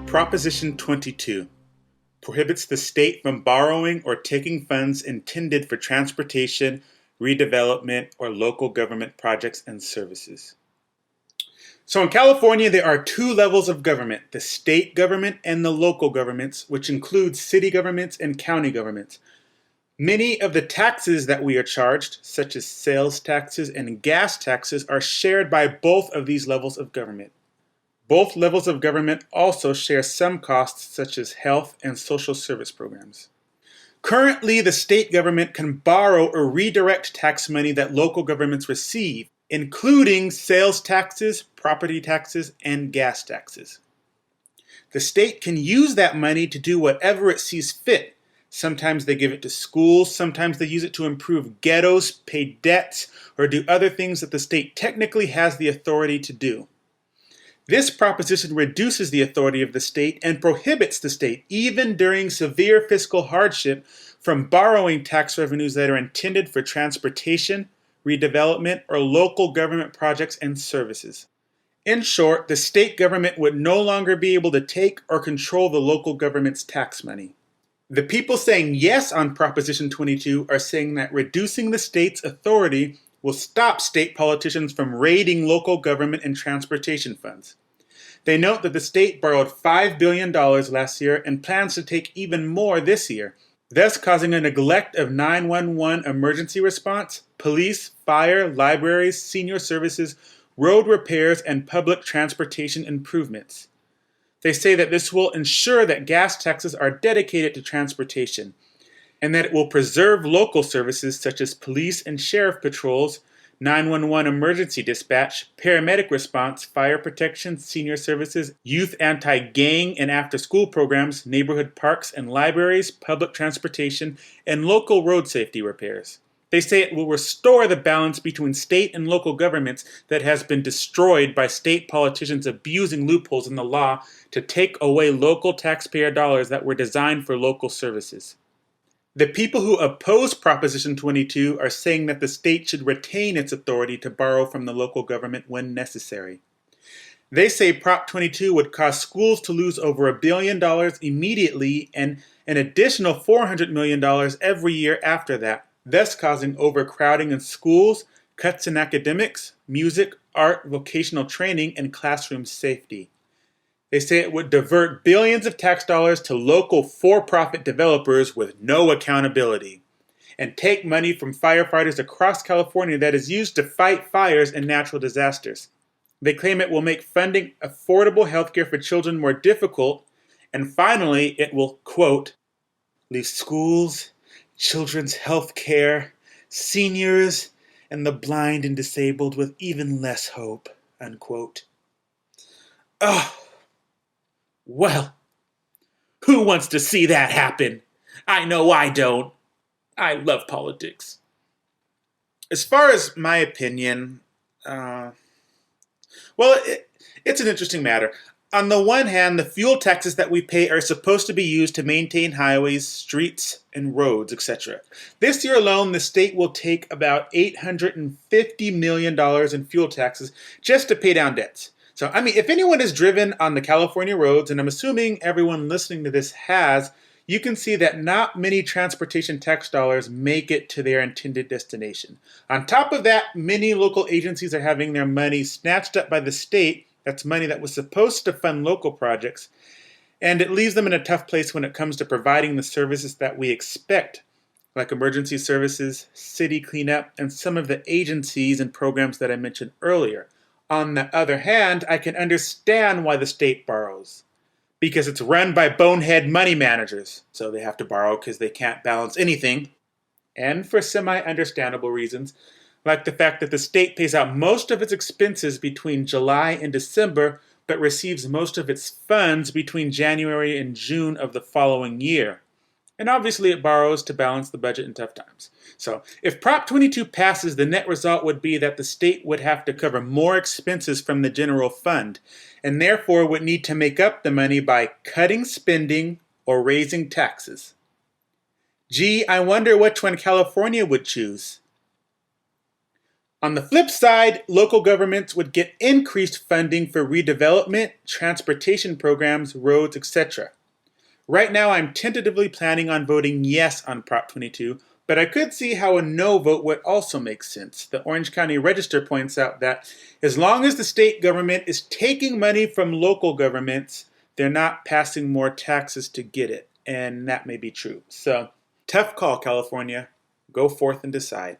Proposition 22 prohibits the state from borrowing or taking funds intended for transportation, redevelopment, or local government projects and services. So in California, there are two levels of government, the state government and the local governments, which includes city governments and county governments. Many of the taxes that we are charged, such as sales taxes and gas taxes, are shared by both of these levels of government. Both levels of government also share some costs such as health and social service programs. Currently, the state government can borrow or redirect tax money that local governments receive, including sales taxes, property taxes, and gas taxes. The state can use that money to do whatever it sees fit. Sometimes they give it to schools, sometimes they use it to improve ghettos, pay debts, or do other things that the state technically has the authority to do. This proposition reduces the authority of the state and prohibits the state, even during severe fiscal hardship, from borrowing tax revenues that are intended for transportation, redevelopment, or local government projects and services. In short, the state government would no longer be able to take or control the local government's tax money. The people saying yes on Proposition 22 are saying that reducing the state's authority will stop state politicians from raiding local government and transportation funds. They note that the state borrowed $5 billion last year and plans to take even more this year, thus causing a neglect of 911 emergency response, police, fire, libraries, senior services, road repairs, and public transportation improvements. They say that this will ensure that gas taxes are dedicated to transportation, and that it will preserve local services such as police and sheriff patrols, 911 emergency dispatch, paramedic response, fire protection, senior services, youth anti-gang and after-school programs, neighborhood parks and libraries, public transportation, and local road safety repairs. They say it will restore the balance between state and local governments that has been destroyed by state politicians abusing loopholes in the law to take away local taxpayer dollars that were designed for local services. The people who oppose Proposition 22 are saying that the state should retain its authority to borrow from the local government when necessary. They say Prop 22 would cause schools to lose over $1 billion immediately and an additional $400 million every year after that, thus causing overcrowding in schools, cuts in academics, music, art, vocational training, and classroom safety. They say it would divert billions of tax dollars to local for-profit developers with no accountability, and take money from firefighters across California that is used to fight fires and natural disasters. They claim it will make funding affordable healthcare for children more difficult, and finally, it will, quote, leave schools, children's health care, seniors, and the blind and disabled with even less hope, unquote. Oh, well, who wants to see that happen? I know I don't. I love politics. As far as my opinion, it's an interesting matter. On the one hand, the fuel taxes that we pay are supposed to be used to maintain highways, streets, and roads, etc. This year alone, the state will take about $850 million in fuel taxes just to pay down debts. So, if anyone has driven on the California roads, and I'm assuming everyone listening to this has, you can see that not many transportation tax dollars make it to their intended destination. On top of that, many local agencies are having their money snatched up by the state. That's money that was supposed to fund local projects, and it leaves them in a tough place when it comes to providing the services that we expect, like emergency services, city cleanup, and some of the agencies and programs that I mentioned earlier. On the other hand, I can understand why the state borrows, because it's run by bonehead money managers, so they have to borrow because they can't balance anything, and for semi-understandable reasons, like the fact that the state pays out most of its expenses between July and December, but receives most of its funds between January and June of the following year. And obviously it borrows to balance the budget in tough times. So if Prop 22 passes, the net result would be that the state would have to cover more expenses from the general fund, and therefore would need to make up the money by cutting spending or raising taxes. Gee, I wonder which one California would choose. On the flip side, local governments would get increased funding for redevelopment, transportation programs, roads, etc. Right now, I'm tentatively planning on voting yes on Prop 22, but I could see how a no vote would also make sense. The Orange County Register points out that as long as the state government is taking money from local governments, they're not passing more taxes to get it. And that may be true. So, tough call, California. Go forth and decide.